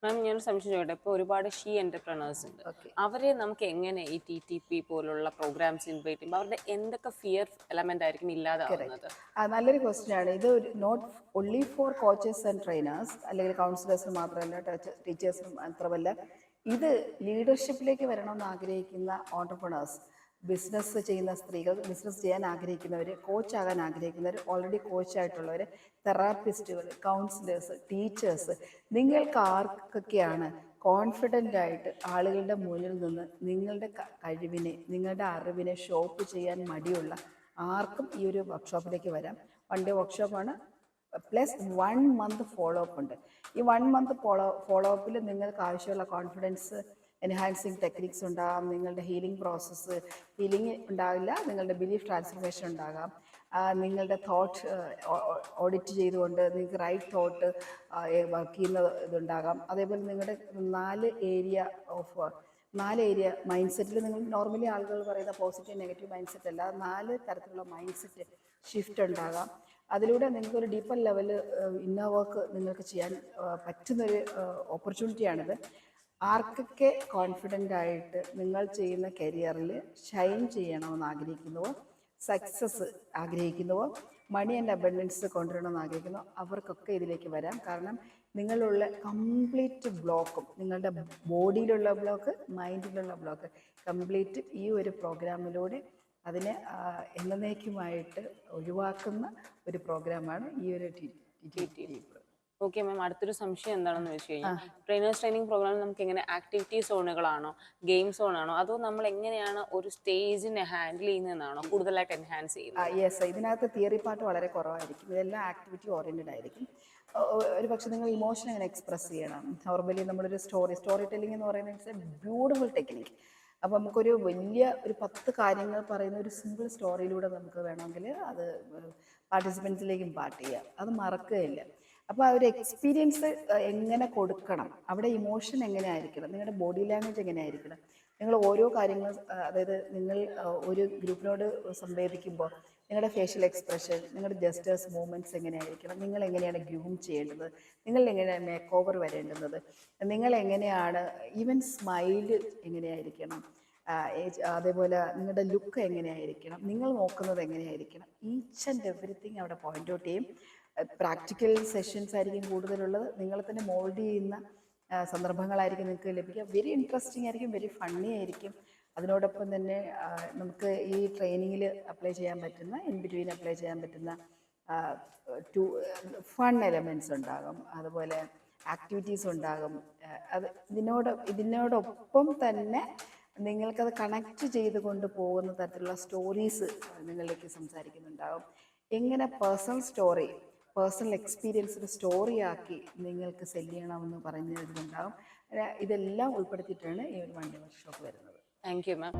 മാം ഞാൻ സംശയം ചോദിക്കട്ടെ, ഇപ്പോൾ ഒരുപാട് എന്റർപ്രണേഴ്സ് ഉണ്ട്, അവരെ നമുക്ക് എങ്ങനെ ഈ TTP പോലുള്ള പ്രോഗ്രാംസ് ഇൻവൈറ്റ് ചെയ്യുമ്പോൾ അവരുടെ എന്തൊക്കെ ഫിയർ എലമെന്റ് ആയിരിക്കും ഇല്ലാതാവുന്നത്? നല്ലൊരു ക്വസ്റ്റ്യൻ ആണ് ഇത്. Not only for coaches and trainers അല്ലെങ്കിൽ കൗൺസിലേഴ്സിന് മാത്രമല്ല, ടീച്ചേഴ്സിനും മാത്രമല്ല, ഇത് ലീഡർഷിപ്പിലേക്ക് വരണമെന്ന് ആഗ്രഹിക്കുന്ന ഓണ്ടർപ്രണേഴ്സ്, ബിസിനസ് ചെയ്യുന്ന സ്ത്രീകൾ, ബിസിനസ് ചെയ്യാൻ ആഗ്രഹിക്കുന്നവർ, കോച്ചാകാൻ ആഗ്രഹിക്കുന്നവർ, ഓൾറെഡി കോച്ചായിട്ടുള്ളവർ, തെറാപ്പിസ്റ്റുകൾ, കൗൺസിലേഴ്സ്, ടീച്ചേഴ്സ്, നിങ്ങൾക്ക് ആർക്കൊക്കെയാണ് കോൺഫിഡൻ്റ് ആയിട്ട് ആളുകളുടെ മുന്നിൽ നിന്ന് നിങ്ങളുടെ കഴിവിനെ, നിങ്ങളുടെ അറിവിനെ ഷോപ്പ് ചെയ്യാൻ മടിയുള്ള ആർക്കും ഈ ഒരു വർക്ക്ഷോപ്പിലേക്ക് വരാം. 1 ഡേ വർക്ക്ഷോപ്പാണ്, പ്ലസ് 1 മന്ത് ഫോളോ അപ്പ് ഉണ്ട്. ഈ 1 മന്ത് ഫോളോ അപ്പിൽ നിങ്ങൾക്ക് ആവശ്യമുള്ള കോൺഫിഡൻസ് എൻഹാൻസിങ് ടെക്നിക്സ് ഉണ്ടാകാം, നിങ്ങളുടെ ഹീലിംഗ് ഉണ്ടാവില്ല, നിങ്ങളുടെ ബിലീഫ് ട്രാൻസ്ഫർമേഷൻ ഉണ്ടാകാം, നിങ്ങളുടെ തോട്ട് ഓഡിറ്റ് ചെയ്തുകൊണ്ട് നിങ്ങൾക്ക് റൈറ്റ് തോട്ട് വർക്ക് ചെയ്യുന്ന ഇതുണ്ടാകാം. അതേപോലെ നിങ്ങളുടെ 4 ഏരിയ മൈൻഡ് സെറ്റിൽ, നിങ്ങൾ നോർമലി ആളുകൾ പറയുന്ന പോസിറ്റീവ് നെഗറ്റീവ് മൈൻഡ് സെറ്റ് അല്ല, 4 തരത്തിലുള്ള മൈൻഡ് സെറ്റ് ഷിഫ്റ്റ് ഉണ്ടാകാം. അതിലൂടെ നിങ്ങൾക്കൊരു ഡീപ്പർ ലെവല് ഇന്നർ വർക്ക് നിങ്ങൾക്ക് ചെയ്യാൻ പറ്റുന്നൊരു ഓപ്പർച്യൂണിറ്റിയാണിത്. ആർക്കൊക്കെ കോൺഫിഡൻ്റ് ആയിട്ട് നിങ്ങൾ ചെയ്യുന്ന കരിയറിൽ ഷൈൻ ചെയ്യണമെന്ന് ആഗ്രഹിക്കുന്നുവോ, സക്സസ് ആഗ്രഹിക്കുന്നുവോ, മണി ആൻഡ് അബണ്ടൻസ് കൊണ്ടുവരണമെന്ന് ആഗ്രഹിക്കുന്നു, അവർക്കൊക്കെ ഇതിലേക്ക് വരാം. കാരണം നിങ്ങളുള്ള കംപ്ലീറ്റ് ബ്ലോക്കും, നിങ്ങളുടെ ബോഡിയിലുള്ള ബ്ലോക്ക്, മൈൻഡിലുള്ള ബ്ലോക്ക് കംപ്ലീറ്റ് ഈ ഒരു പ്രോഗ്രാമിലൂടെ അതിനെ എന്നേക്കുമായിട്ട് ഒഴിവാക്കുന്ന ഒരു പ്രോഗ്രാമാണ് ഈ ഒരു TTP. ഓക്കെ മാം, അടുത്തൊരു സംശയം എന്താണെന്ന് വെച്ച് കഴിഞ്ഞാൽ, ട്രെയിനേഴ്സ് ട്രെയിനിങ് പ്രോഗ്രാമിൽ നമുക്ക് എങ്ങനെ ആക്ടിവിറ്റി സോണുകളാണോ, ഗെയിം സോണാണോ, അതോ നമ്മൾ എങ്ങനെയാണ് ഒരു സ്റ്റേജിനെ ഹാൻഡിൽ ചെയ്യുന്നതെന്നാണോ കൂടുതലായിട്ട് എൻഹാൻസ് ചെയ്യുന്നത്? യെസ്, ഇതിനകത്ത് തിയറി പാർട്ട് വളരെ കുറവായിരിക്കും, ഇതെല്ലാം ആക്ടിവിറ്റി ഓറിയൻറ്റഡ് ആയിരിക്കും. ഒരു പക്ഷേ നിങ്ങൾ ഇമോഷൻ എങ്ങനെ എക്സ്പ്രസ് ചെയ്യണം. നോർമലി നമ്മളൊരു സ്റ്റോറി ടെല്ലിംഗ് എന്ന് പറയുന്നത് ഇറ്റ്സ് എ ബ്യൂട്ടിഫുൾ ടെക്നിക്ക്. അപ്പോൾ നമുക്കൊരു വലിയ 10 കാര്യങ്ങൾ പറയുന്ന ഒരു സിമ്പിൾ സ്റ്റോറിയിലൂടെ നമുക്ക് വേണമെങ്കിൽ അത് പാർട്ടിസിപ്പൻസിലേക്കും പാർട്ട് ചെയ്യാം, അത് മറക്കുകയില്ല. അപ്പോൾ ആ ഒരു എക്സ്പീരിയൻസ് എങ്ങനെ കൊടുക്കണം, അവിടെ ഇമോഷൻ എങ്ങനെ ആയിരിക്കണം, നിങ്ങളുടെ ബോഡി ലാംഗ്വേജ് എങ്ങനെ ആയിരിക്കണം, നിങ്ങൾ ഓരോ കാര്യങ്ങൾ, അതായത് നിങ്ങൾ ഒരു ഗ്രൂപ്പിനോട് സംവേദിക്കുമ്പോൾ നിങ്ങളുടെ ഫേഷ്യൽ എക്സ്പ്രഷൻ, നിങ്ങളുടെ ജസ്റ്റേഴ്സ് മൂവ്മെൻറ്റ്സ് എങ്ങനെയായിരിക്കണം, നിങ്ങൾ എങ്ങനെയാണ് ഗ്രൂം ചെയ്യേണ്ടത്, നിങ്ങൾ എങ്ങനെയാണ് മേക്ക് ഓവർ വരേണ്ടുന്നത്, നിങ്ങൾ എങ്ങനെയാണ് ഈവൻ സ്മൈല് എങ്ങനെയായിരിക്കണം, അതേപോലെ നിങ്ങളുടെ ലുക്ക് എങ്ങനെയായിരിക്കണം, നിങ്ങൾ നോക്കുന്നത് എങ്ങനെയായിരിക്കണം, ഈച്ച് ആൻഡ് എവറിത്തിങ് അവിടെ പോയിന്റ് ഔട്ട് ചെയ്യും. പ്രാക്ടിക്കൽ സെഷൻസ് ആയിരിക്കും കൂടുതലുള്ളത്, നിങ്ങളെ തന്നെ മോൾഡ് ചെയ്യുന്ന സന്ദർഭങ്ങളായിരിക്കും നിങ്ങൾക്ക് ലഭിക്കുക. വെരി ഇൻട്രസ്റ്റിംഗ് ആയിരിക്കും, വെരി ഫണ്ണി ആയിരിക്കും. അതിനോടൊപ്പം തന്നെ നമുക്ക് ഈ ട്രെയിനിങ്ങിൽ അപ്ലൈ ചെയ്യാൻ പറ്റുന്ന, ഇൻ ബിറ്റ്വീൻ അപ്ലൈ ചെയ്യാൻ പറ്റുന്ന ഫൺ എലമെൻറ്റ്സ് ഉണ്ടാകും, അതുപോലെ ആക്ടിവിറ്റീസ് ഉണ്ടാകും. ഇതിനോടൊപ്പം തന്നെ നിങ്ങൾക്കത് കണക്റ്റ് ചെയ്ത് കൊണ്ട് പോകുന്ന തരത്തിലുള്ള സ്റ്റോറീസ് നിങ്ങളിലേക്ക് സംസാരിക്കുന്നുണ്ടാകും. എങ്ങനെ പേഴ്സണൽ എക്സ്പീരിയൻസ് ഒരു സ്റ്റോറിയാക്കി നിങ്ങൾക്ക് സെല് ചെയ്യണമെന്ന് പറഞ്ഞതിലുണ്ടാകും. ഇതെല്ലാം ഉൾപ്പെടുത്തിയിട്ടാണ് ഈ ഒരു 1 ഡേ വർക്ക്ഷോപ്പ് വരുന്നത്. Thank you ma'am.